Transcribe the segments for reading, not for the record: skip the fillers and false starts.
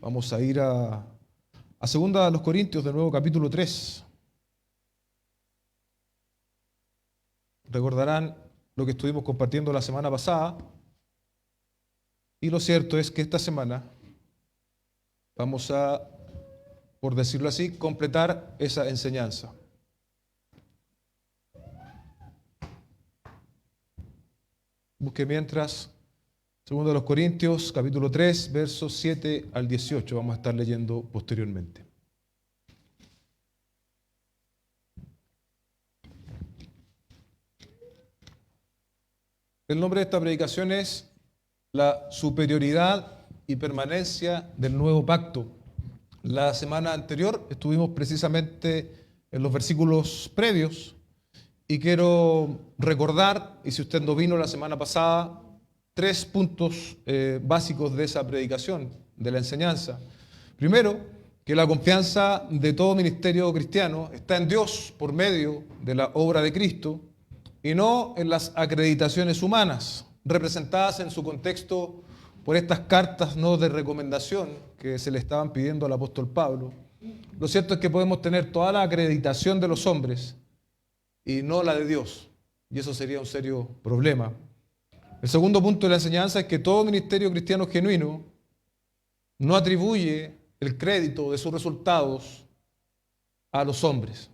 Vamos a ir a 2 Corintios, de nuevo capítulo 3. Recordarán lo que estuvimos compartiendo la semana pasada. Y lo cierto es que esta semana vamos a, por decirlo así, completar esa enseñanza. Busque mientras 2 Corintios, capítulo 3, versos 7 al 18. Vamos a estar leyendo posteriormente. El nombre de esta predicación es la superioridad y permanencia del nuevo pacto. La semana anterior estuvimos precisamente en los versículos previos y quiero recordar, y si usted no vino la semana pasada, 3 puntos básicos de esa predicación, de la enseñanza. Primero, que la confianza de todo ministerio cristiano está en Dios por medio de la obra de Cristo y no en las acreditaciones humanas, representadas en su contexto por estas cartas no de recomendación que se le estaban pidiendo al apóstol Pablo. Lo cierto es que podemos tener toda la acreditación de los hombres y no la de Dios, y eso sería un serio problema. El segundo punto de la enseñanza es que todo ministerio cristiano genuino no atribuye el crédito de sus resultados a los hombres,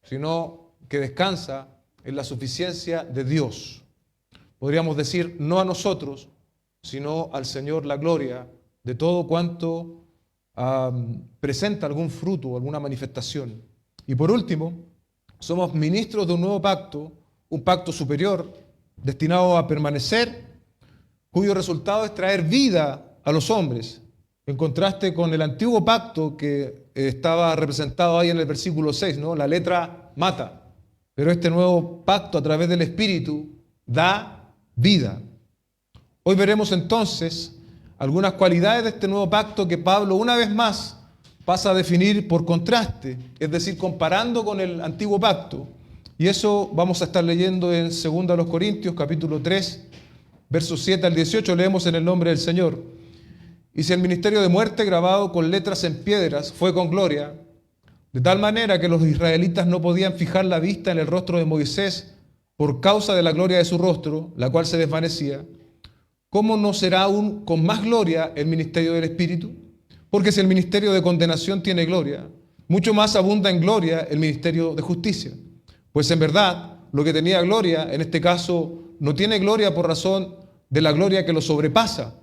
sino que descansa en la suficiencia de Dios. Podríamos decir, no a nosotros, sino al Señor la gloria de todo cuanto presenta algún fruto, alguna manifestación. Y por último, somos ministros de un nuevo pacto, un pacto superior, destinado a permanecer, cuyo resultado es traer vida a los hombres, en contraste con el antiguo pacto que estaba representado ahí en el versículo 6, ¿no? La letra mata, pero este nuevo pacto a través del Espíritu da vida. Hoy veremos entonces algunas cualidades de este nuevo pacto que Pablo una vez más pasa a definir por contraste, es decir, comparando con el antiguo pacto. Y eso vamos a estar leyendo en 2 Corintios, capítulo 3, versos 7 al 18, leemos en el nombre del Señor. Y si el ministerio de muerte grabado con letras en piedras fue con gloria, de tal manera que los israelitas no podían fijar la vista en el rostro de Moisés por causa de la gloria de su rostro, la cual se desvanecía, ¿cómo no será aún con más gloria el ministerio del Espíritu? Porque si el ministerio de condenación tiene gloria, mucho más abunda en gloria el ministerio de justicia. Pues en verdad, lo que tenía gloria, en este caso, no tiene gloria por razón de la gloria que lo sobrepasa.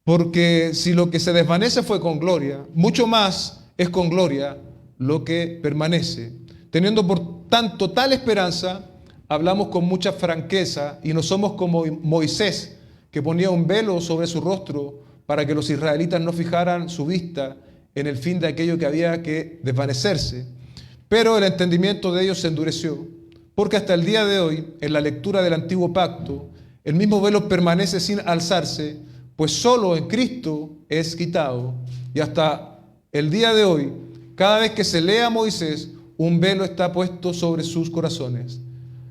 Porque si lo que se desvanece fue con gloria, mucho más es con gloria lo que permanece. Teniendo por tanto tal esperanza, hablamos con mucha franqueza y no somos como Moisés, que ponía un velo sobre su rostro para que los israelitas no fijaran su vista en el fin de aquello que había que desvanecerse. Pero el entendimiento de ellos se endureció, porque hasta el día de hoy, en la lectura del antiguo pacto, el mismo velo permanece sin alzarse, pues solo en Cristo es quitado. Y hasta el día de hoy, cada vez que se lee a Moisés, un velo está puesto sobre sus corazones.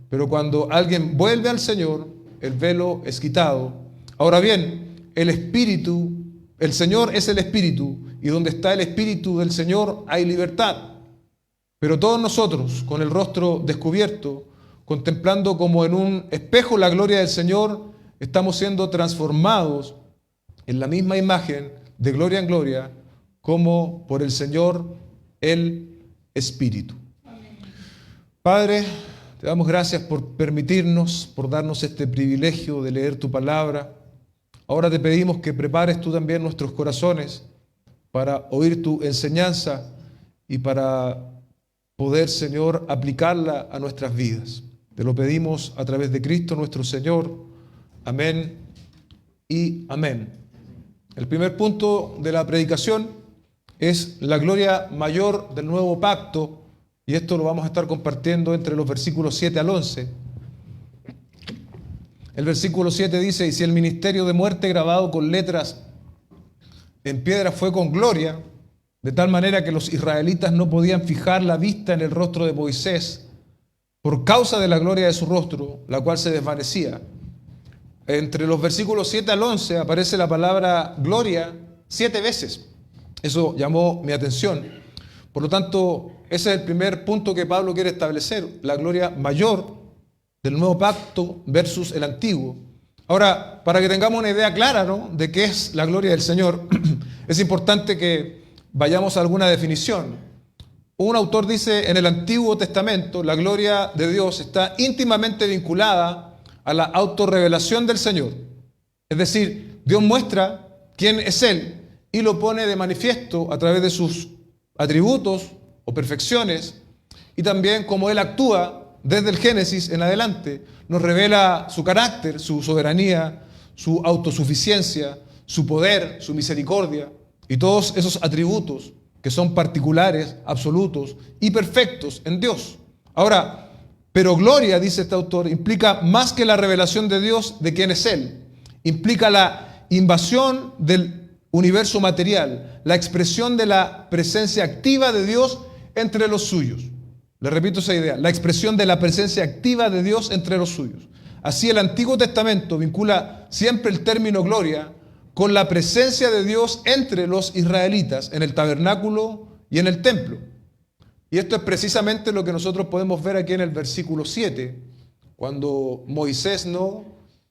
Pero cuando alguien vuelve al Señor, el velo es quitado. Ahora bien, el Señor es el Espíritu, y donde está el Espíritu del Señor hay libertad. Pero todos nosotros, con el rostro descubierto, contemplando como en un espejo la gloria del Señor, estamos siendo transformados en la misma imagen, de gloria en gloria, como por el Señor, el Espíritu. Padre, te damos gracias por permitirnos, por darnos este privilegio de leer tu palabra. Ahora te pedimos que prepares tú también nuestros corazones para oír tu enseñanza y para poder, Señor, aplicarla a nuestras vidas. Te lo pedimos a través de Cristo nuestro Señor. Amén y amén. El primer punto de la predicación es la gloria mayor del nuevo pacto, y esto lo vamos a estar compartiendo entre los versículos 7 al 11. El versículo 7 dice, y si el ministerio de muerte grabado con letras en piedra fue con gloria, de tal manera que los israelitas no podían fijar la vista en el rostro de Moisés por causa de la gloria de su rostro, la cual se desvanecía. Entre los versículos 7 al 11 aparece la palabra gloria 7 veces. Eso llamó mi atención. Por lo tanto, ese es el primer punto que Pablo quiere establecer, la gloria mayor del nuevo pacto versus el antiguo. Ahora, para que tengamos una idea clara, ¿no?, de qué es la gloria del Señor, es importante que vayamos a alguna definición. Un autor dice, en el Antiguo Testamento, la gloria de Dios está íntimamente vinculada a la autorrevelación del Señor. Es decir, Dios muestra quién es Él y lo pone de manifiesto a través de sus atributos o perfecciones y también cómo Él actúa desde el Génesis en adelante. Nos revela su carácter, su soberanía, su autosuficiencia, su poder, su misericordia y todos esos atributos que son particulares, absolutos y perfectos en Dios. Ahora, pero gloria, dice este autor, implica más que la revelación de Dios de quién es Él. Implica la invasión del universo material, la expresión de la presencia activa de Dios entre los suyos. Le repito esa idea, la expresión de la presencia activa de Dios entre los suyos. Así el Antiguo Testamento vincula siempre el término gloria con la presencia de Dios entre los israelitas en el tabernáculo y en el templo. Y esto es precisamente lo que nosotros podemos ver aquí en el versículo 7, cuando Moisés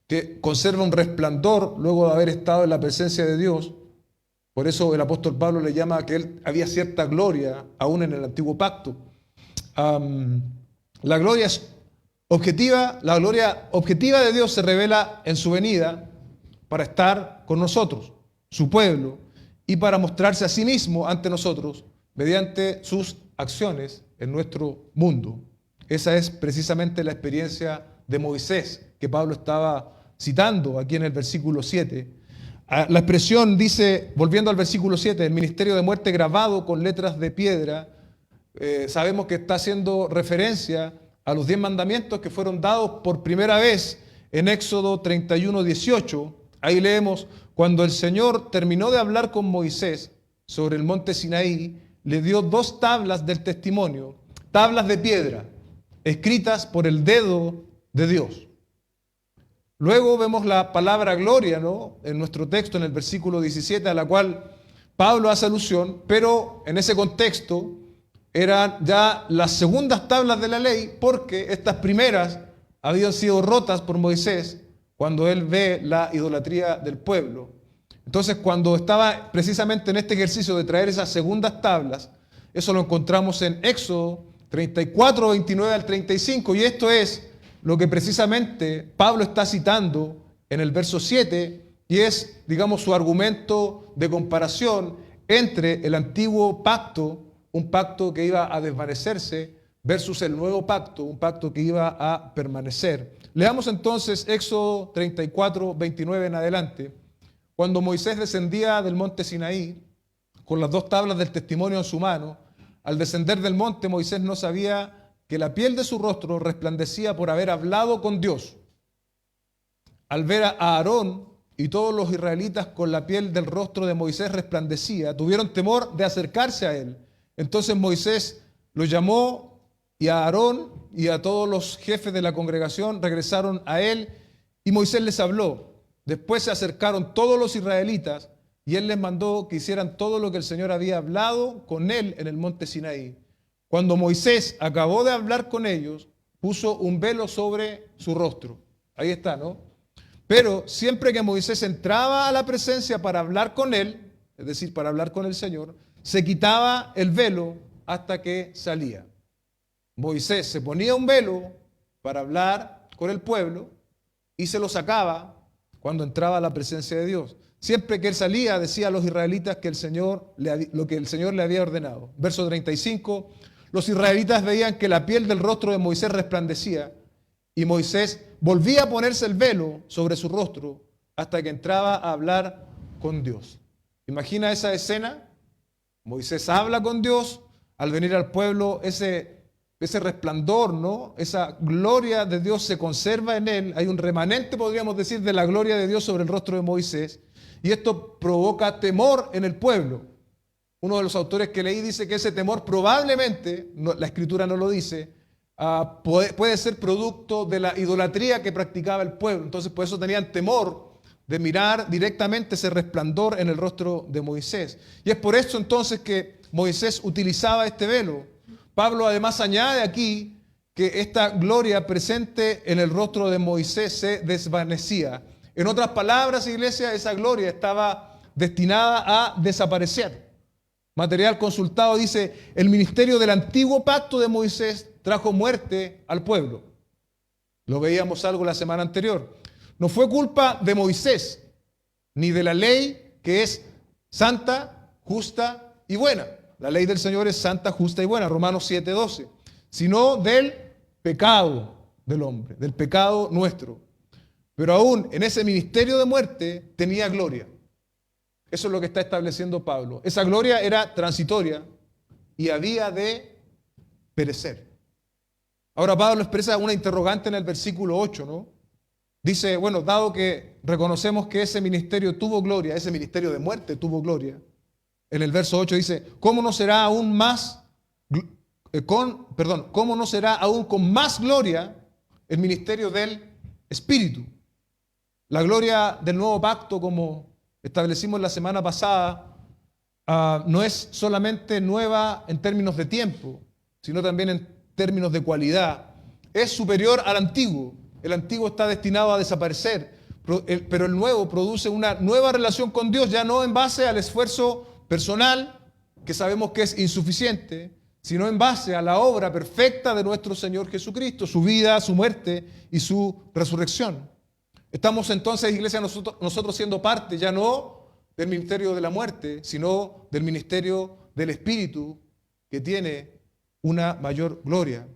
que conserva un resplandor luego de haber estado en la presencia de Dios. Por eso el apóstol Pablo le llama que él había cierta gloria aún en el antiguo pacto. La gloria es objetiva, la gloria objetiva de Dios se revela en su venida para estar con nosotros, su pueblo, y para mostrarse a sí mismo ante nosotros mediante sus acciones en nuestro mundo. Esa es precisamente la experiencia de Moisés que Pablo estaba citando aquí en el versículo 7. La expresión dice, volviendo al versículo 7, el ministerio de muerte grabado con letras de piedra, sabemos que está haciendo referencia a los 10 mandamientos que fueron dados por primera vez en Éxodo 31:18. Ahí leemos, cuando el Señor terminó de hablar con Moisés sobre el monte Sinaí, le dio 2 tablas del testimonio, tablas de piedra, escritas por el dedo de Dios. Luego vemos la palabra gloria, en nuestro texto, en el versículo 17, a la cual Pablo hace alusión, pero en ese contexto eran ya las segundas tablas de la ley, porque estas primeras habían sido rotas por Moisés cuando él ve la idolatría del pueblo. Entonces, cuando estaba precisamente en este ejercicio de traer esas segundas tablas, eso lo encontramos en Éxodo 34, 29 al 35, y esto es lo que precisamente Pablo está citando en el verso 7, y es, digamos, su argumento de comparación entre el antiguo pacto, un pacto que iba a desvanecerse, versus el nuevo pacto, un pacto que iba a permanecer. Leamos entonces Éxodo 34, 29 en adelante. Cuando Moisés descendía del monte Sinaí, con las 2 tablas del testimonio en su mano, al descender del monte, Moisés no sabía que la piel de su rostro resplandecía por haber hablado con Dios. Al ver a Aarón y todos los israelitas con la piel del rostro de Moisés resplandecía, tuvieron temor de acercarse a él. Entonces Moisés lo llamó, y a Aarón y a todos los jefes de la congregación regresaron a él, y Moisés les habló. Después se acercaron todos los israelitas, y él les mandó que hicieran todo lo que el Señor había hablado con él en el monte Sinaí. Cuando Moisés acabó de hablar con ellos, puso un velo sobre su rostro. Ahí está, ¿no? Pero siempre que Moisés entraba a la presencia para hablar con él, es decir, para hablar con el Señor, se quitaba el velo hasta que salía. Moisés se ponía un velo para hablar con el pueblo y se lo sacaba cuando entraba a la presencia de Dios. Siempre que él salía, decía a los israelitas que lo que el Señor le había ordenado. Verso 35, los israelitas veían que la piel del rostro de Moisés resplandecía, y Moisés volvía a ponerse el velo sobre su rostro hasta que entraba a hablar con Dios. Imagina esa escena. Moisés habla con Dios, al venir al pueblo ese resplandor, ¿no? Esa gloria de Dios se conserva en él. Hay un remanente, podríamos decir, de la gloria de Dios sobre el rostro de Moisés, y esto provoca temor en el pueblo. Uno de los autores que leí dice que ese temor probablemente, la escritura no lo dice, puede ser producto de la idolatría que practicaba el pueblo. Entonces por eso tenían temor de mirar directamente ese resplandor en el rostro de Moisés. Y es por eso entonces que Moisés utilizaba este velo. Pablo además añade aquí que esta gloria presente en el rostro de Moisés se desvanecía. En otras palabras, iglesia, esa gloria estaba destinada a desaparecer. Material consultado dice, el ministerio del antiguo pacto de Moisés trajo muerte al pueblo. Lo veíamos algo la semana anterior. No fue culpa de Moisés, ni de la ley que es santa, justa y buena. La ley del Señor es santa, justa y buena, Romanos 7:12. Sino del pecado del hombre, del pecado nuestro. Pero aún en ese ministerio de muerte tenía gloria. Eso es lo que está estableciendo Pablo. Esa gloria era transitoria y había de perecer. Ahora Pablo expresa una interrogante en el versículo 8, ¿no? Dice, bueno, dado que reconocemos que ese ministerio tuvo gloria, ese ministerio de muerte tuvo gloria, en el verso 8 dice, ¿cómo no será aún cómo no será aún con más gloria el ministerio del Espíritu? La gloria del nuevo pacto, como establecimos la semana pasada, no es solamente nueva en términos de tiempo, sino también en términos de cualidad. Es superior al antiguo. El antiguo está destinado a desaparecer, pero el nuevo produce una nueva relación con Dios, ya no en base al esfuerzo personal, que sabemos que es insuficiente, sino en base a la obra perfecta de nuestro Señor Jesucristo, su vida, su muerte y su resurrección. Estamos entonces, iglesia, nosotros siendo parte ya no del ministerio de la muerte, sino del ministerio del Espíritu, que tiene una mayor gloria.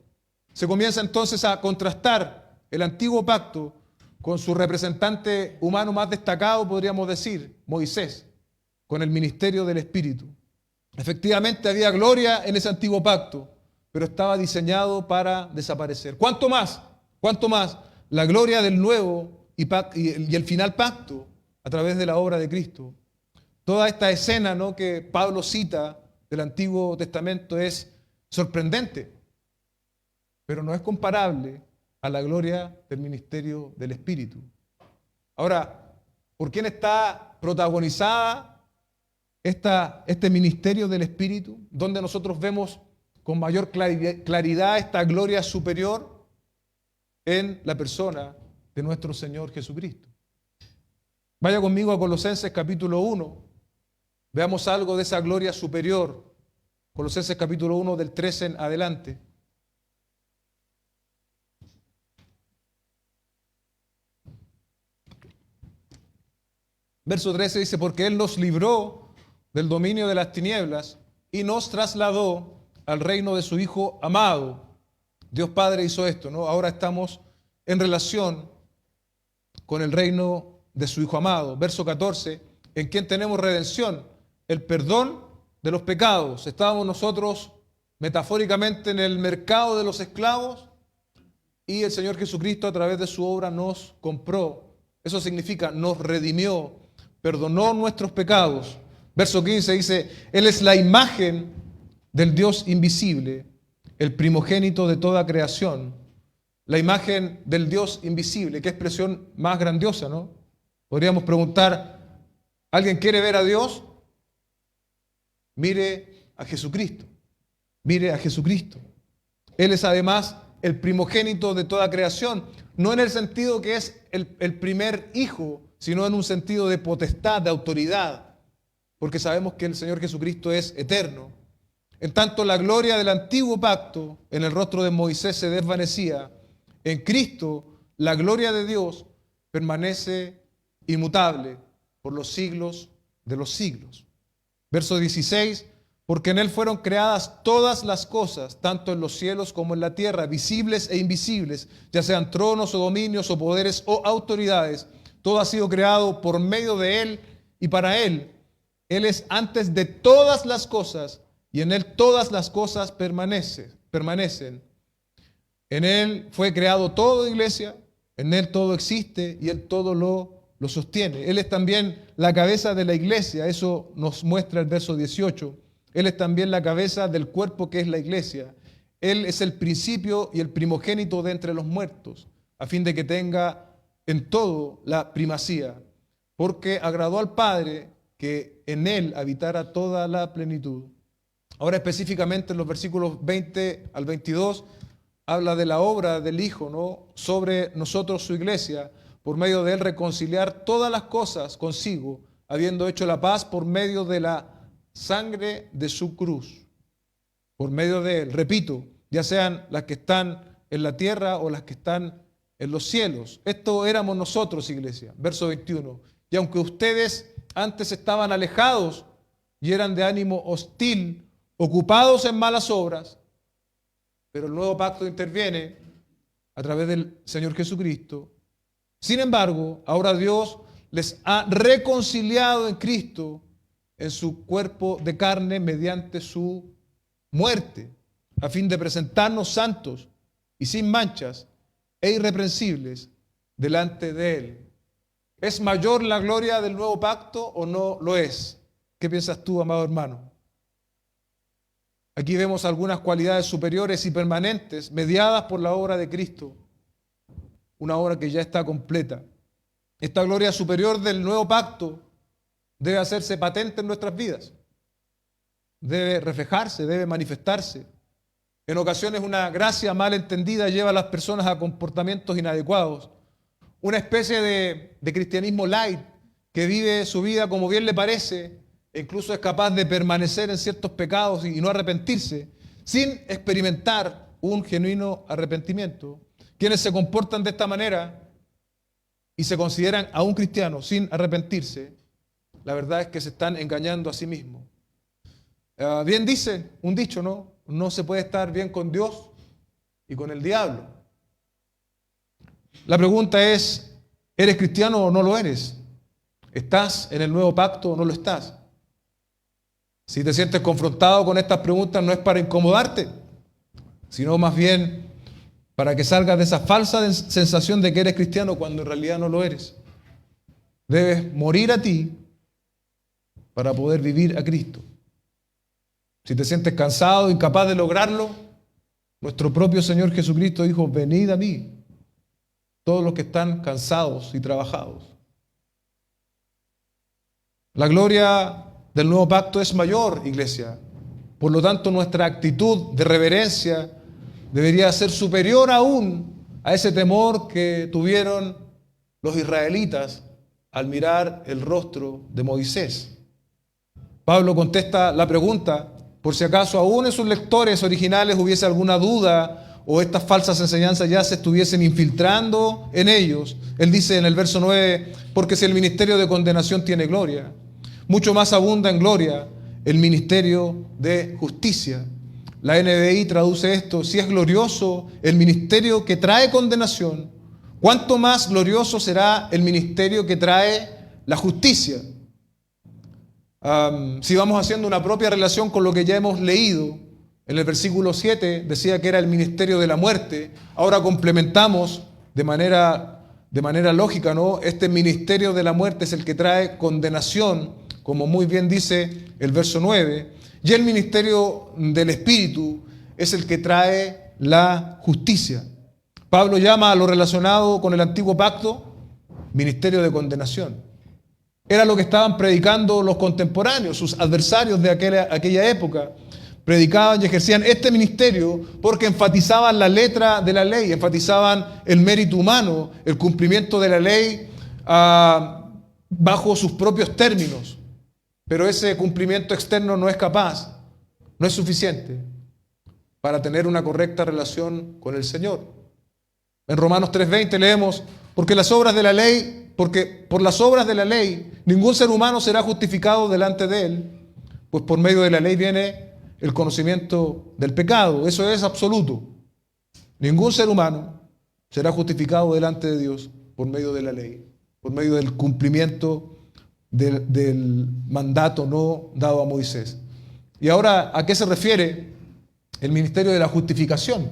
Se comienza entonces a contrastar el antiguo pacto con su representante humano más destacado, podríamos decir, Moisés, con el ministerio del Espíritu. Efectivamente había gloria en ese antiguo pacto, pero estaba diseñado para desaparecer. ¿Cuánto más? ¿Cuánto más? La gloria del nuevo y el final pacto a través de la obra de Cristo. Toda esta escena, ¿no?, que Pablo cita del Antiguo Testamento es sorprendente, pero no es comparable a la gloria del ministerio del Espíritu. Ahora, ¿por quién está protagonizada este ministerio del Espíritu? Donde nosotros vemos con mayor claridad esta gloria superior en la persona de nuestro Señor Jesucristo. Vaya conmigo a Colosenses capítulo 1. Veamos algo de esa gloria superior. Colosenses capítulo 1 del 13 en adelante. Verso 13 dice, porque Él nos libró del dominio de las tinieblas y nos trasladó al reino de su Hijo amado. Dios Padre hizo esto, ¿no? Ahora estamos en relación con el reino de su Hijo amado. Verso 14, en quien tenemos redención, el perdón de los pecados. Estábamos nosotros metafóricamente en el mercado de los esclavos y el Señor Jesucristo a través de su obra nos compró. Eso significa, nos redimió, perdonó nuestros pecados. Verso 15 dice, Él es la imagen del Dios invisible, el primogénito de toda creación. La imagen del Dios invisible, qué expresión más grandiosa, ¿no? Podríamos preguntar, ¿alguien quiere ver a Dios? Mire a Jesucristo, mire a Jesucristo. Él es además el primogénito de toda creación, no en el sentido que es el primer hijo, sino en un sentido de potestad, de autoridad, porque sabemos que el Señor Jesucristo es eterno. En tanto, la gloria del antiguo pacto en el rostro de Moisés se desvanecía. En Cristo, la gloria de Dios permanece inmutable por los siglos de los siglos. Verso 16, porque en Él fueron creadas todas las cosas, tanto en los cielos como en la tierra, visibles e invisibles, ya sean tronos o dominios o poderes o autoridades. Todo ha sido creado por medio de Él y para Él. Él es antes de todas las cosas y en Él todas las cosas permanecen. En Él fue creado todo, iglesia, en Él todo existe y Él todo lo sostiene. Él es también la cabeza de la iglesia, eso nos muestra el verso 18. Él es también la cabeza del cuerpo que es la iglesia. Él es el principio y el primogénito de entre los muertos, a fin de que tenga en todo la primacía. porque agradó al Padre que en él habitara toda la plenitud. Ahora específicamente en los versículos 20 al 22 habla de la obra del Hijo, ¿no?, sobre nosotros, su iglesia, por medio de él reconciliar todas las cosas consigo, habiendo hecho la paz por medio de la sangre de su cruz. Por medio de él, repito, ya sean las que están en la tierra o las que están en los cielos. Esto éramos nosotros, iglesia. Verso 21. Y aunque ustedes antes estaban alejados y eran de ánimo hostil, ocupados en malas obras, pero el nuevo pacto interviene a través del Señor Jesucristo. Sin embargo, ahora Dios les ha reconciliado en Cristo en su cuerpo de carne mediante su muerte, a fin de presentarnos santos y sin manchas e irreprensibles delante de Él. ¿Es mayor la gloria del nuevo pacto o no lo es? ¿Qué piensas tú, amado hermano? Aquí vemos algunas cualidades superiores y permanentes mediadas por la obra de Cristo, una obra que ya está completa. Esta gloria superior del nuevo pacto debe hacerse patente en nuestras vidas, debe reflejarse, debe manifestarse. En ocasiones una gracia mal entendida lleva a las personas a comportamientos inadecuados, una especie de cristianismo light que vive su vida como bien le parece e incluso es capaz de permanecer en ciertos pecados y no arrepentirse sin experimentar un genuino arrepentimiento. Quienes se comportan de esta manera y se consideran aún cristianos sin arrepentirse, la verdad es que se están engañando a sí mismos. Bien dice un dicho, ¿no? No se puede estar bien con Dios y con el diablo. La pregunta es, ¿eres cristiano o no lo eres? ¿Estás en el nuevo pacto o no lo estás? Si te sientes confrontado con estas preguntas, no es para incomodarte, sino más bien para que salgas de esa falsa sensación de que eres cristiano cuando en realidad no lo eres. Debes morir a ti para poder vivir a Cristo. Si te sientes cansado, incapaz de lograrlo, nuestro propio Señor Jesucristo dijo, venid a mí, todos los que están cansados y trabajados. La gloria del nuevo pacto es mayor, iglesia. Por lo tanto, nuestra actitud de reverencia debería ser superior aún a ese temor que tuvieron los israelitas al mirar el rostro de Moisés. Pablo contesta la pregunta, por si acaso aún en sus lectores originales hubiese alguna duda o estas falsas enseñanzas ya se estuviesen infiltrando en ellos. Él dice en el verso 9, porque si el ministerio de condenación tiene gloria, mucho más abunda en gloria el ministerio de justicia. La NBI traduce esto, si es glorioso el ministerio que trae condenación, ¿cuánto más glorioso será el ministerio que trae la justicia? Si vamos haciendo una propia relación con lo que ya hemos leído, en el versículo 7 decía que era el ministerio de la muerte, ahora complementamos de manera lógica, ¿no? Este ministerio de la muerte es el que trae condenación, como muy bien dice el verso 9, y el ministerio del Espíritu es el que trae la justicia. Pablo llama a lo relacionado con el antiguo pacto ministerio de condenación. Era lo que estaban predicando los contemporáneos, sus adversarios de aquella época. Predicaban y ejercían este ministerio porque enfatizaban la letra de la ley, enfatizaban el mérito humano, el cumplimiento de la ley bajo sus propios términos. Pero ese cumplimiento externo no es capaz, no es suficiente para tener una correcta relación con el Señor. En Romanos 3:20 leemos, porque por las obras de la ley ningún ser humano será justificado delante de él, pues por medio de la ley viene el conocimiento del pecado. Eso es absoluto. Ningún ser humano será justificado delante de Dios por medio de la ley, por medio del cumplimiento del mandato no dado a Moisés. Y ahora, ¿a qué se refiere el ministerio de la justificación?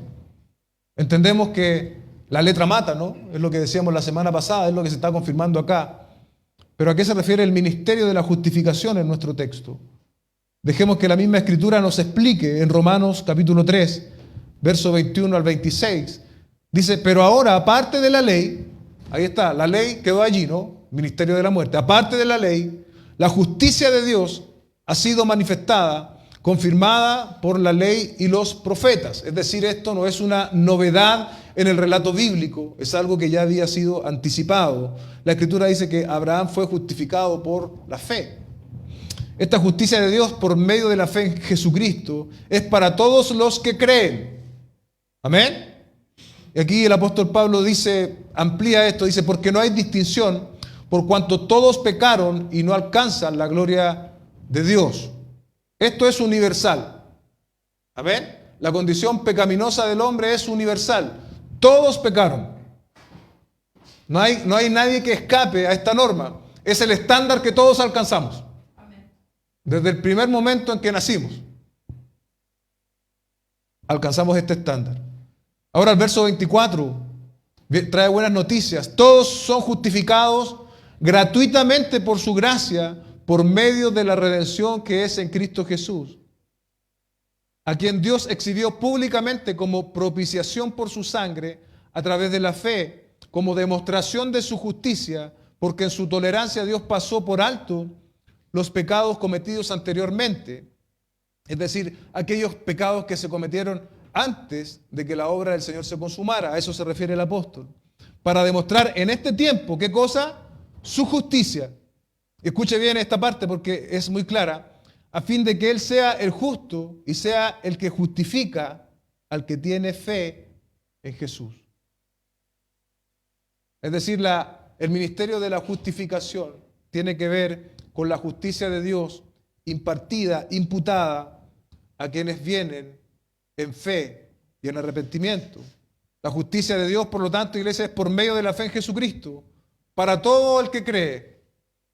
Entendemos que la letra mata, ¿no? Es lo que decíamos la semana pasada, es lo que se está confirmando acá. Pero ¿a qué se refiere el ministerio de la justificación en nuestro texto? Dejemos que la misma Escritura nos explique en Romanos capítulo 3, verso 21 al 26. Dice, pero ahora, aparte de la ley, ahí está, la ley quedó allí, ¿no? ministerio de la muerte, aparte de la ley, la justicia de Dios ha sido manifestada, confirmada por la ley y los profetas. Es decir, esto no es una novedad en el relato bíblico, es algo que ya había sido anticipado. La Escritura dice que Abraham fue justificado por la fe. Esta justicia de Dios por medio de la fe en Jesucristo es para todos los que creen. Amén. Y aquí el apóstol Pablo dice, amplía esto, dice, porque no hay distinción, por cuanto todos pecaron y no alcanzan la gloria de Dios. Esto es universal. Amén. La condición pecaminosa del hombre es universal. Todos pecaron. No hay nadie que escape a esta norma. Es el estándar que todos alcanzamos. Desde el primer momento en que nacimos, alcanzamos este estándar. Ahora el verso 24 trae buenas noticias. Todos son justificados gratuitamente por su gracia, por medio de la redención que es en Cristo Jesús, a quien Dios exhibió públicamente como propiciación por su sangre, a través de la fe, como demostración de su justicia, porque en su tolerancia Dios pasó por alto los pecados cometidos anteriormente, es decir, aquellos pecados que se cometieron antes de que la obra del Señor se consumara. A eso se refiere el apóstol. Para demostrar en este tiempo, ¿qué cosa? Su justicia. Escuche bien esta parte porque es muy clara. A fin de que Él sea el justo y sea el que justifica al que tiene fe en Jesús. Es decir, el ministerio de la justificación tiene que ver con la justicia de Dios impartida, imputada a quienes vienen en fe y en arrepentimiento. La justicia de Dios, por lo tanto, iglesia, es por medio de la fe en Jesucristo, para todo el que cree,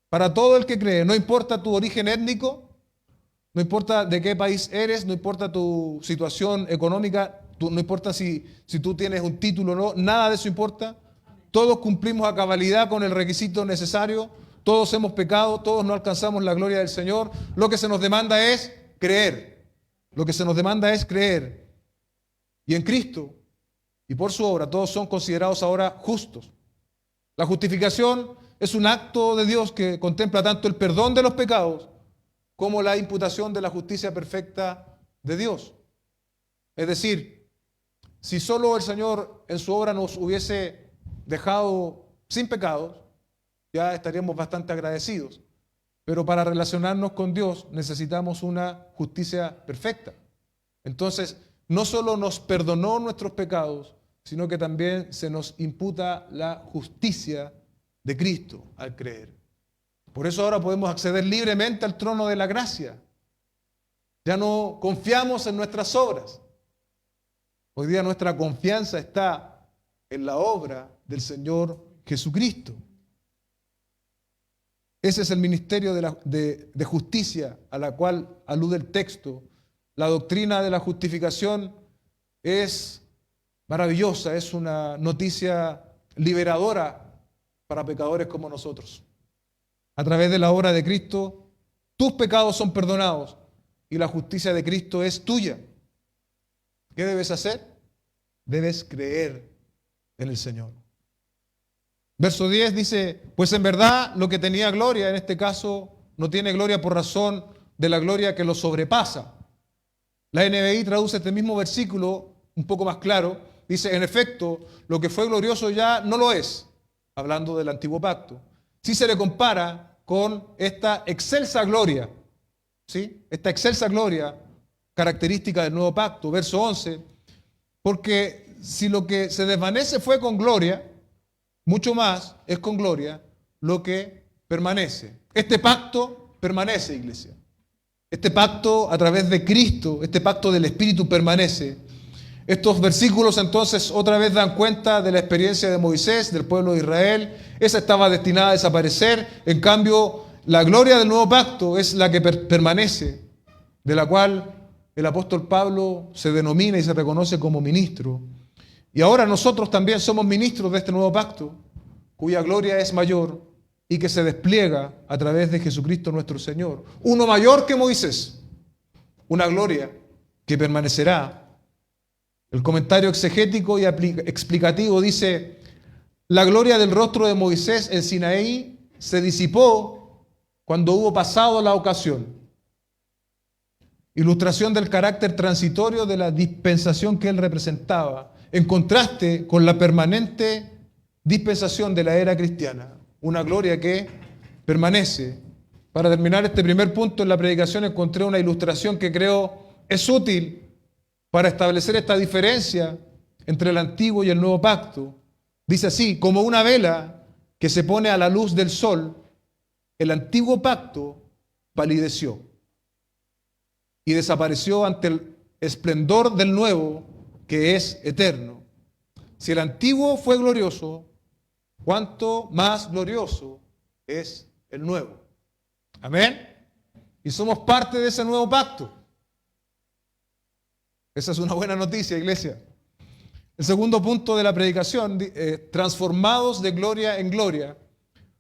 para todo el que cree, no importa tu origen étnico, no importa de qué país eres, no importa tu situación económica, no importa si tú tienes un título o no, nada de eso importa. Todos cumplimos a cabalidad con el requisito necesario, todos hemos pecado, todos no alcanzamos la gloria del Señor. Lo que se nos demanda es creer. Lo que se nos demanda es creer. Y en Cristo y por su obra todos son considerados ahora justos. La justificación es un acto de Dios que contempla tanto el perdón de los pecados como la imputación de la justicia perfecta de Dios. Es decir, si solo el Señor en su obra nos hubiese dejado sin pecados, ya estaríamos bastante agradecidos. Pero para relacionarnos con Dios necesitamos una justicia perfecta. Entonces, no solo nos perdonó nuestros pecados, sino que también se nos imputa la justicia de Cristo al creer. Por eso ahora podemos acceder libremente al trono de la gracia. Ya no confiamos en nuestras obras. Hoy día nuestra confianza está en la obra del Señor Jesucristo. Ese es el ministerio de justicia a la cual alude el texto. La doctrina de la justificación es maravillosa, es una noticia liberadora para pecadores como nosotros. A través de la obra de Cristo, tus pecados son perdonados y la justicia de Cristo es tuya. ¿Qué debes hacer? Debes creer en el Señor. Verso 10 dice, pues en verdad lo que tenía gloria, en este caso, no tiene gloria por razón de la gloria que lo sobrepasa. La NBI traduce este mismo versículo un poco más claro. Dice, en efecto, lo que fue glorioso ya no lo es, hablando del antiguo pacto. Si se le compara con esta excelsa gloria, ¿sí? Esta excelsa gloria característica del nuevo pacto, verso 11, porque si lo que se desvanece fue con gloria, mucho más es con gloria lo que permanece. Este pacto permanece, iglesia. Este pacto a través de Cristo, este pacto del Espíritu permanece. Estos versículos entonces otra vez dan cuenta de la experiencia de Moisés, del pueblo de Israel. Esa estaba destinada a desaparecer. En cambio, la gloria del nuevo pacto es la que permanece, de la cual el apóstol Pablo se denomina y se reconoce como ministro. Y ahora nosotros también somos ministros de este nuevo pacto, cuya gloria es mayor y que se despliega a través de Jesucristo nuestro Señor. Uno mayor que Moisés, una gloria que permanecerá. El comentario exegético y explicativo dice, la gloria del rostro de Moisés en Sinaí se disipó cuando hubo pasado la ocasión. Ilustración del carácter transitorio de la dispensación que él representaba, en contraste con la permanente dispensación de la era cristiana, una gloria que permanece. Para terminar este primer punto en la predicación encontré una ilustración que creo es útil para establecer esta diferencia entre el antiguo y el nuevo pacto. Dice así: como una vela que se pone a la luz del sol, el antiguo pacto palideció y desapareció ante el esplendor del nuevo, que es eterno. Si el antiguo fue glorioso, ¿cuánto más glorioso es el nuevo? Amén. Y somos parte de ese nuevo pacto. Esa es una buena noticia, iglesia. El segundo punto de la predicación, transformados de gloria en gloria.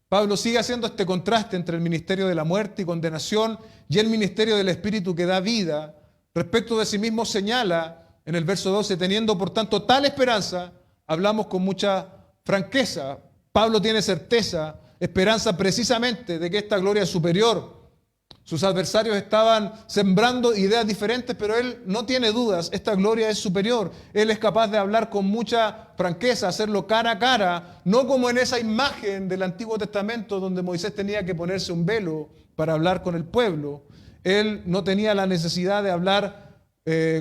Pablo sigue haciendo este contraste entre el ministerio de la muerte y condenación y el ministerio del Espíritu que da vida. Respecto de sí mismo señala en el verso 12, teniendo por tanto tal esperanza, hablamos con mucha franqueza. Pablo tiene certeza, esperanza precisamente de que esta gloria es superior. Sus adversarios estaban sembrando ideas diferentes, pero él no tiene dudas, esta gloria es superior. Él es capaz de hablar con mucha franqueza, hacerlo cara a cara, no como en esa imagen del Antiguo Testamento donde Moisés tenía que ponerse un velo para hablar con el pueblo. Él no tenía la necesidad de hablar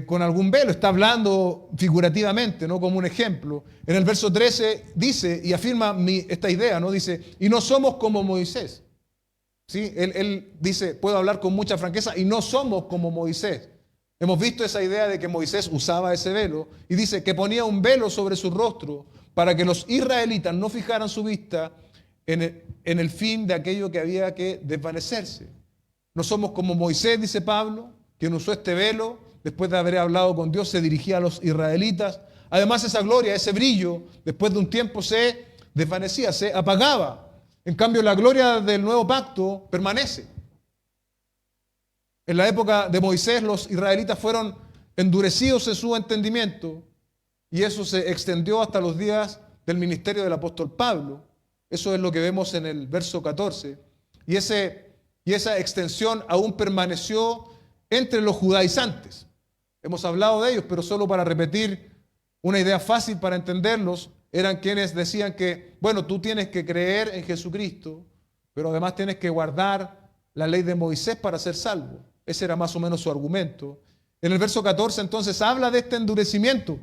con algún velo, está hablando figurativamente, no como un ejemplo. En el verso 13 dice y afirma esta idea, ¿no? Dice, y no somos como Moisés. ¿Sí? Él dice, puedo hablar con mucha franqueza y no somos como Moisés. Hemos visto esa idea de que Moisés usaba ese velo y dice que ponía un velo sobre su rostro para que los israelitas no fijaran su vista en el fin de aquello que había que desvanecerse. No somos como Moisés, dice Pablo, quien usó este velo, después de haber hablado con Dios, se dirigía a los israelitas. Además, esa gloria, ese brillo, después de un tiempo se desvanecía, se apagaba. En cambio, la gloria del nuevo pacto permanece. En la época de Moisés, los israelitas fueron endurecidos en su entendimiento y eso se extendió hasta los días del ministerio del apóstol Pablo. Eso es lo que vemos en el verso 14. Y esa extensión aún permaneció entre los judaizantes. Hemos hablado de ellos, pero solo para repetir una idea fácil para entenderlos, eran quienes decían que, bueno, tú tienes que creer en Jesucristo, pero además tienes que guardar la ley de Moisés para ser salvo. Ese era más o menos su argumento. En el verso 14 entonces habla de este endurecimiento.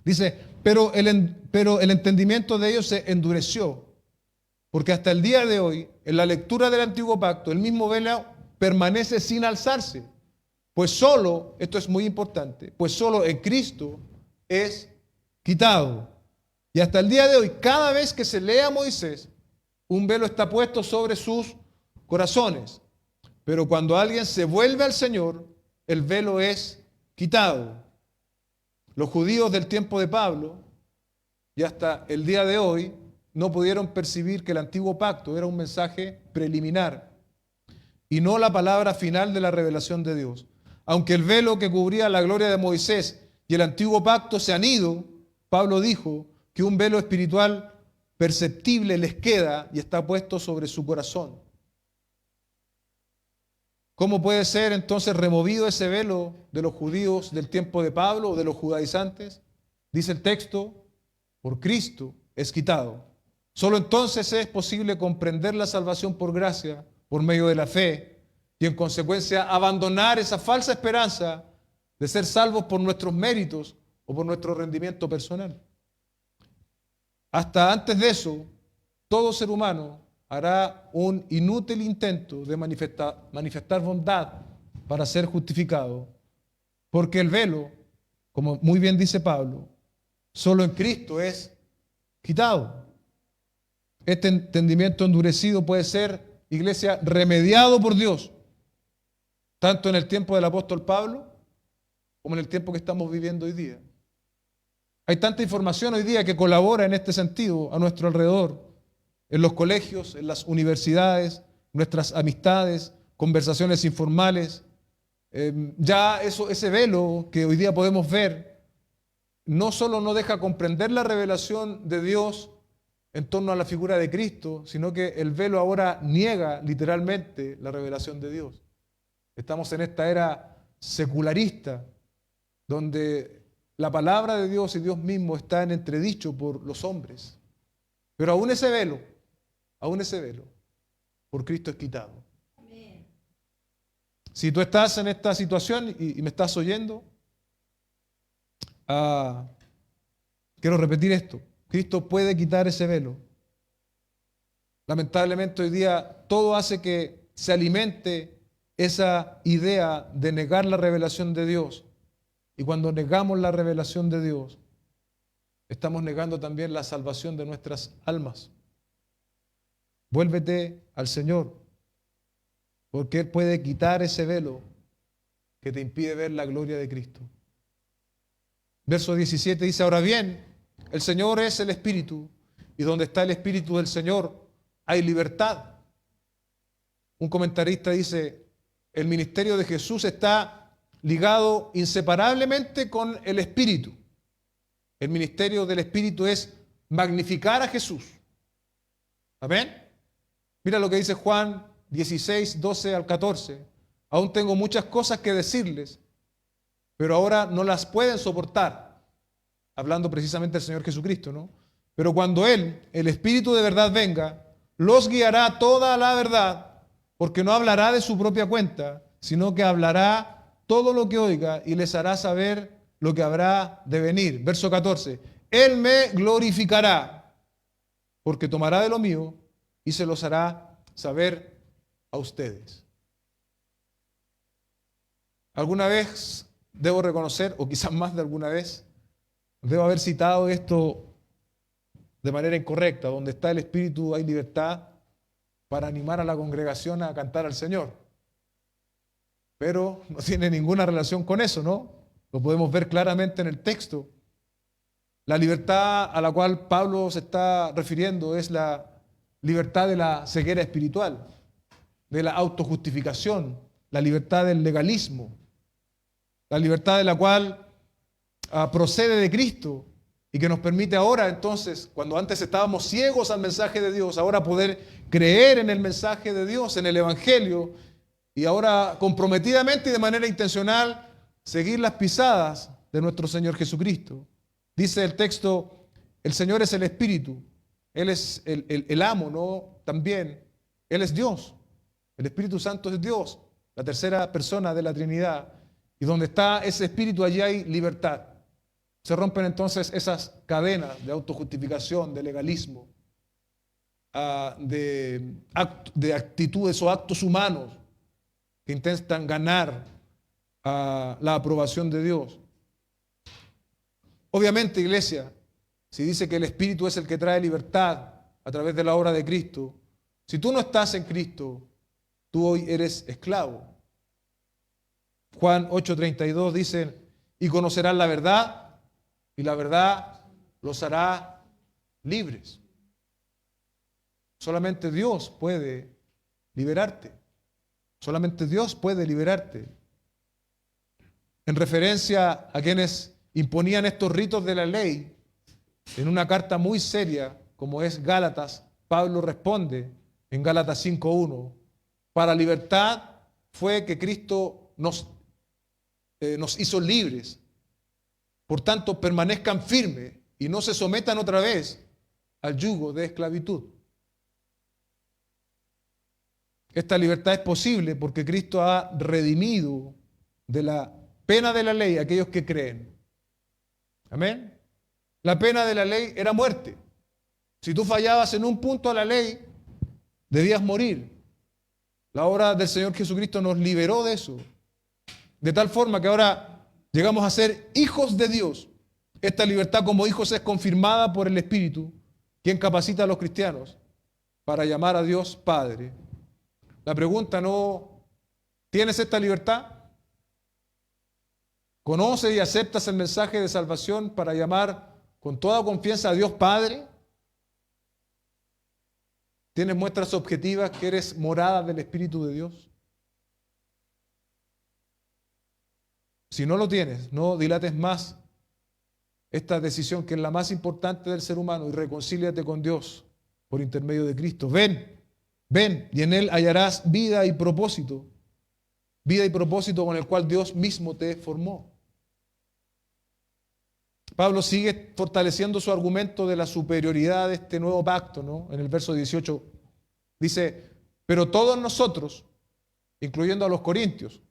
Dice, pero el entendimiento de ellos se endureció, porque hasta el día de hoy, en la lectura del Antiguo Pacto, el mismo velo permanece sin alzarse. Pues solo, esto es muy importante, pues solo en Cristo es quitado. Y hasta el día de hoy, cada vez que se lee a Moisés, un velo está puesto sobre sus corazones. Pero cuando alguien se vuelve al Señor, el velo es quitado. Los judíos del tiempo de Pablo y hasta el día de hoy no pudieron percibir que el antiguo pacto era un mensaje preliminar y no la palabra final de la revelación de Dios. Aunque el velo que cubría la gloria de Moisés y el antiguo pacto se han ido, Pablo dijo que un velo espiritual perceptible les queda y está puesto sobre su corazón. ¿Cómo puede ser entonces removido ese velo de los judíos del tiempo de Pablo o de los judaizantes? Dice el texto, por Cristo es quitado. Solo entonces es posible comprender la salvación por gracia, por medio de la fe, y en consecuencia abandonar esa falsa esperanza de ser salvos por nuestros méritos o por nuestro rendimiento personal. Hasta antes de eso, todo ser humano hará un inútil intento de manifestar bondad para ser justificado, porque el velo, como muy bien dice Pablo, solo en Cristo es quitado. Este entendimiento endurecido puede ser, iglesia, remediado por Dios, tanto en el tiempo del apóstol Pablo como en el tiempo que estamos viviendo hoy día. Hay tanta información hoy día que colabora en este sentido a nuestro alrededor, en los colegios, en las universidades, nuestras amistades, conversaciones informales. Ese velo que hoy día podemos ver, no solo no deja comprender la revelación de Dios en torno a la figura de Cristo, sino que el velo ahora niega literalmente la revelación de Dios. Estamos en esta era secularista, donde la palabra de Dios y Dios mismo está en entredicho por los hombres. Pero aún ese velo, por Cristo es quitado. Amén. Si tú estás en esta situación y me estás oyendo, quiero repetir esto. Cristo puede quitar ese velo. Lamentablemente hoy día todo hace que se alimente esa idea de negar la revelación de Dios. Y cuando negamos la revelación de Dios, estamos negando también la salvación de nuestras almas. Vuélvete al Señor, porque Él puede quitar ese velo que te impide ver la gloria de Cristo. Verso 17 dice, ahora bien, el Señor es el Espíritu, y donde está el Espíritu del Señor hay libertad. Un comentarista dice, el ministerio de Jesús está ligado inseparablemente con el Espíritu. El ministerio del Espíritu es magnificar a Jesús. ¿Amén? Mira lo que dice Juan 16, 12 al 14. Aún tengo muchas cosas que decirles, pero ahora no las pueden soportar. Hablando precisamente del Señor Jesucristo, ¿no? Pero cuando Él, el Espíritu de verdad, venga, los guiará a toda la verdad, porque no hablará de su propia cuenta, sino que hablará todo lo que oiga y les hará saber lo que habrá de venir. Verso 14. Él me glorificará, porque tomará de lo mío y se los hará saber a ustedes. Alguna vez debo reconocer, o quizás más de alguna vez, debo haber citado esto de manera incorrecta. Donde está el Espíritu hay libertad, para animar a la congregación a cantar al Señor. Pero no tiene ninguna relación con eso, ¿no? Lo podemos ver claramente en el texto. La libertad a la cual Pablo se está refiriendo es la libertad de la ceguera espiritual, de la autojustificación, la libertad del legalismo, la libertad de la cual procede de Cristo y que nos permite ahora entonces, cuando antes estábamos ciegos al mensaje de Dios, ahora poder creer en el mensaje de Dios, en el Evangelio, y ahora comprometidamente y de manera intencional seguir las pisadas de nuestro Señor Jesucristo. Dice el texto, el Señor es el Espíritu, Él es el amo, ¿no? También, Él es Dios, el Espíritu Santo es Dios, la tercera persona de la Trinidad, y donde está ese Espíritu allí hay libertad. Se rompen entonces esas cadenas de autojustificación, de legalismo, de actitudes o actos humanos que intentan ganar la aprobación de Dios. Obviamente, iglesia, si dice que el Espíritu es el que trae libertad a través de la obra de Cristo, si tú no estás en Cristo, tú hoy eres esclavo. Juan 8:32 dice, y conocerán la verdad, y la verdad los hará libres. Solamente Dios puede liberarte. Solamente Dios puede liberarte. En referencia a quienes imponían estos ritos de la ley, en una carta muy seria como es Gálatas, Pablo responde en Gálatas 5:1, para libertad fue que Cristo nos hizo libres. Por tanto, permanezcan firmes y no se sometan otra vez al yugo de esclavitud. Esta libertad es posible porque Cristo ha redimido de la pena de la ley a aquellos que creen. Amén. La pena de la ley era muerte. Si tú fallabas en un punto a la ley, debías morir. La obra del Señor Jesucristo nos liberó de eso. De tal forma que ahora llegamos a ser hijos de Dios. Esta libertad como hijos es confirmada por el Espíritu, quien capacita a los cristianos para llamar a Dios Padre. La pregunta no, ¿tienes esta libertad? ¿Conoces y aceptas el mensaje de salvación para llamar con toda confianza a Dios Padre? ¿Tienes muestras objetivas que eres morada del Espíritu de Dios? Si no lo tienes, no dilates más esta decisión que es la más importante del ser humano y reconcíliate con Dios por intermedio de Cristo. Ven, ven, y en Él hallarás vida y propósito con el cual Dios mismo te formó. Pablo sigue fortaleciendo su argumento de la superioridad de este nuevo pacto, ¿no? En el verso 18 dice, pero todos nosotros, incluyendo a los corintios,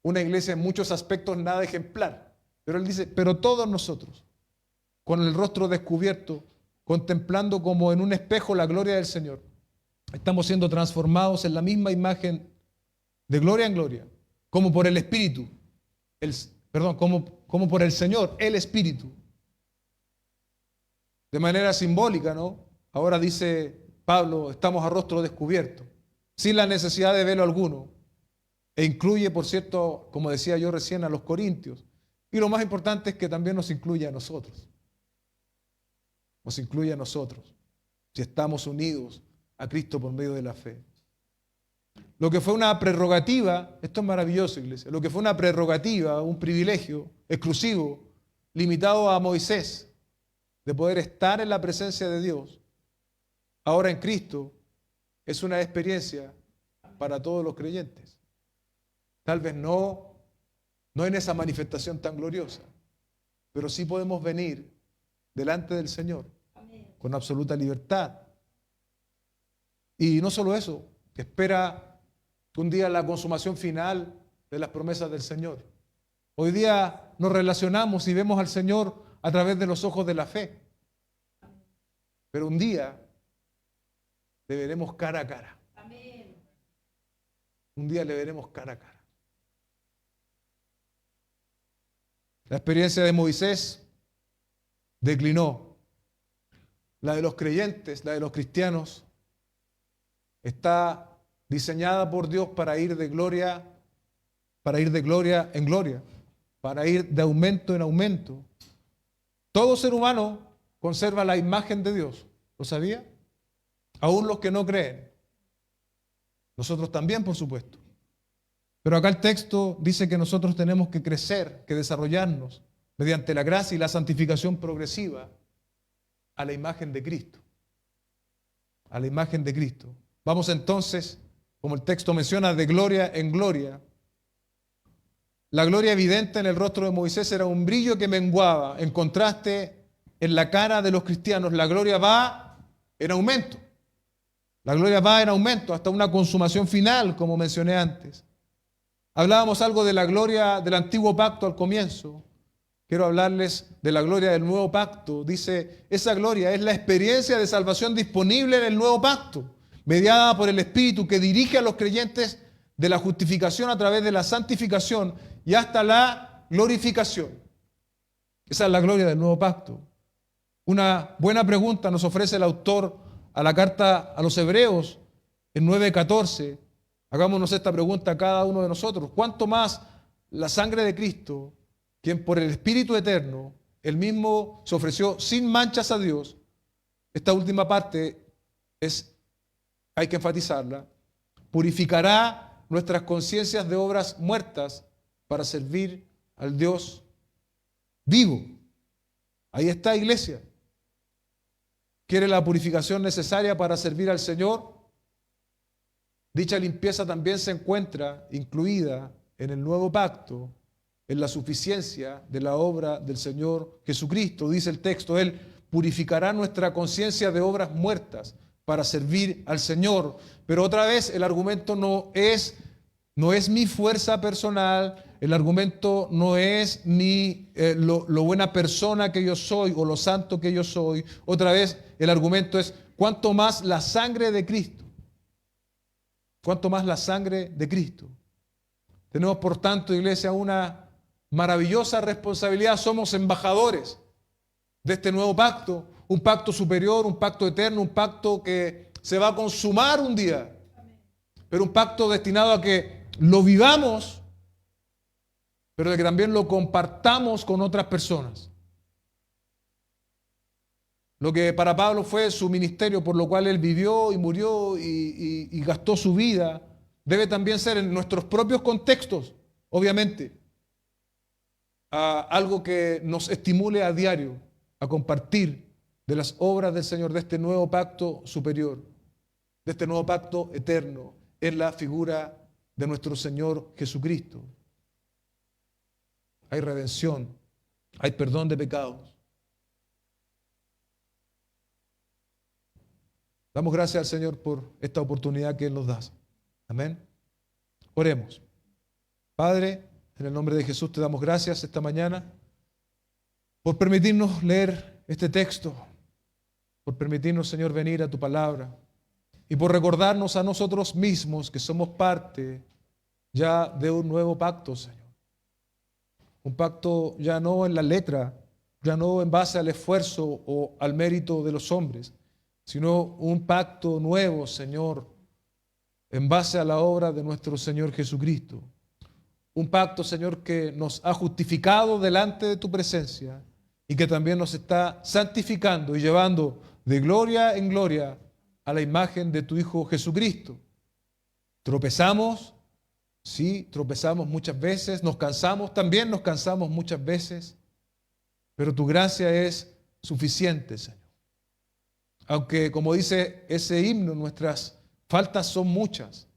una iglesia en muchos aspectos nada ejemplar, pero él dice, pero todos nosotros, con el rostro descubierto, contemplando como en un espejo la gloria del Señor, estamos siendo transformados en la misma imagen de gloria en gloria, como por el Espíritu, como por el Señor, el Espíritu. De manera simbólica, ¿no? Ahora dice Pablo, estamos a rostro descubierto, sin la necesidad de velo alguno. E incluye, por cierto, como decía yo recién, a los corintios. Y lo más importante es que también nos incluye a nosotros. Nos incluye a nosotros, si estamos unidos a Cristo por medio de la fe. Lo que fue una prerrogativa, esto es maravilloso, iglesia, lo que fue una prerrogativa, un privilegio exclusivo, limitado a Moisés, de poder estar en la presencia de Dios, ahora en Cristo, es una experiencia para todos los creyentes. Tal vez no en esa manifestación tan gloriosa, pero sí podemos venir delante del Señor con absoluta libertad. Y no solo eso, que espera un día la consumación final de las promesas del Señor. Hoy día nos relacionamos y vemos al Señor a través de los ojos de la fe. Pero un día le veremos cara a cara. Un día le veremos cara a cara. La experiencia de Moisés declinó. La de los creyentes, la de los cristianos, está diseñada por Dios para ir de gloria en gloria, para ir de aumento en aumento. Todo ser humano conserva la imagen de Dios. ¿Lo sabía? Aún los que no creen. Nosotros también, por supuesto. Pero acá el texto dice que nosotros tenemos que crecer, que desarrollarnos mediante la gracia y la santificación progresiva a la imagen de Cristo. A la imagen de Cristo. Vamos entonces, como el texto menciona, de gloria en gloria. La gloria evidente en el rostro de Moisés era un brillo que menguaba. En contraste, en la cara de los cristianos, la gloria va en aumento. La gloria va en aumento hasta una consumación final, como mencioné antes. Hablábamos algo de la gloria del antiguo pacto al comienzo. Quiero hablarles de la gloria del nuevo pacto. Dice, esa gloria es la experiencia de salvación disponible en el nuevo pacto, mediada por el Espíritu que dirige a los creyentes de la justificación a través de la santificación y hasta la glorificación. Esa es la gloria del nuevo pacto. Una buena pregunta nos ofrece el autor a la carta a los Hebreos en 9:14. Hagámonos esta pregunta a cada uno de nosotros. ¿Cuánto más la sangre de Cristo, quien por el Espíritu Eterno, él mismo se ofreció sin manchas a Dios? Esta última parte hay que enfatizarla. Purificará nuestras conciencias de obras muertas para servir al Dios vivo. Ahí está, iglesia. ¿Quiere la purificación necesaria para servir al Señor? Dicha limpieza también se encuentra incluida en el nuevo pacto, en la suficiencia de la obra del Señor Jesucristo. Dice el texto, Él purificará nuestra conciencia de obras muertas para servir al Señor. Pero otra vez el argumento no es mi fuerza personal, el argumento no es lo buena persona que yo soy o lo santo que yo soy. Otra vez el argumento es cuánto más la sangre de Cristo. Cuánto más la sangre de Cristo. Tenemos, por tanto, iglesia, una maravillosa responsabilidad. Somos embajadores de este nuevo pacto, un pacto superior, un pacto eterno, un pacto que se va a consumar un día, pero un pacto destinado a que lo vivamos, pero de que también lo compartamos con otras personas. Lo que para Pablo fue su ministerio, por lo cual él vivió y murió y gastó su vida, debe también ser en nuestros propios contextos, obviamente, algo que nos estimule a diario a compartir de las obras del Señor, de este nuevo pacto superior, de este nuevo pacto eterno, en la figura de nuestro Señor Jesucristo. Hay redención, hay perdón de pecados. Damos gracias al Señor por esta oportunidad que Él nos da. Amén. Oremos. Padre, en el nombre de Jesús te damos gracias esta mañana por permitirnos leer este texto, por permitirnos, Señor, venir a tu palabra y por recordarnos a nosotros mismos que somos parte ya de un nuevo pacto, Señor. Un pacto ya no en la letra, ya no en base al esfuerzo o al mérito de los hombres, sino un pacto nuevo, Señor, en base a la obra de nuestro Señor Jesucristo. Un pacto, Señor, que nos ha justificado delante de tu presencia y que también nos está santificando y llevando de gloria en gloria a la imagen de tu Hijo Jesucristo. Tropezamos, sí, tropezamos muchas veces, nos cansamos, también nos cansamos muchas veces, pero tu gracia es suficiente, Señor. Aunque, como dice ese himno, nuestras faltas son muchas,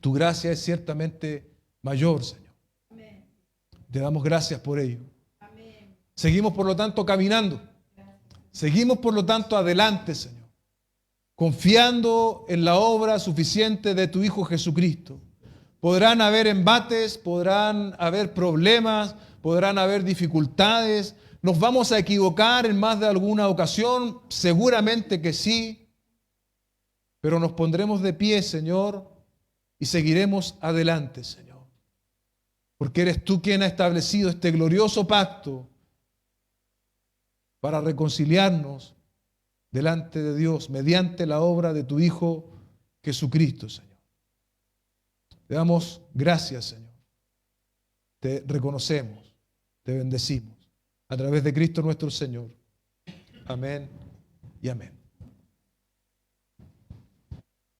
tu gracia es ciertamente mayor, Señor. Amén. Te damos gracias por ello. Amén. Seguimos, por lo tanto, caminando. Gracias. Seguimos, por lo tanto, adelante, Señor, confiando en la obra suficiente de tu Hijo Jesucristo. Podrán haber embates, podrán haber problemas, podrán haber dificultades. ¿Nos vamos a equivocar en más de alguna ocasión? Seguramente que sí. Pero nos pondremos de pie, Señor, y seguiremos adelante, Señor. Porque eres tú quien ha establecido este glorioso pacto para reconciliarnos delante de Dios mediante la obra de tu Hijo Jesucristo, Señor. Te damos gracias, Señor. Te reconocemos, te bendecimos a través de Cristo nuestro Señor. Amén y amén.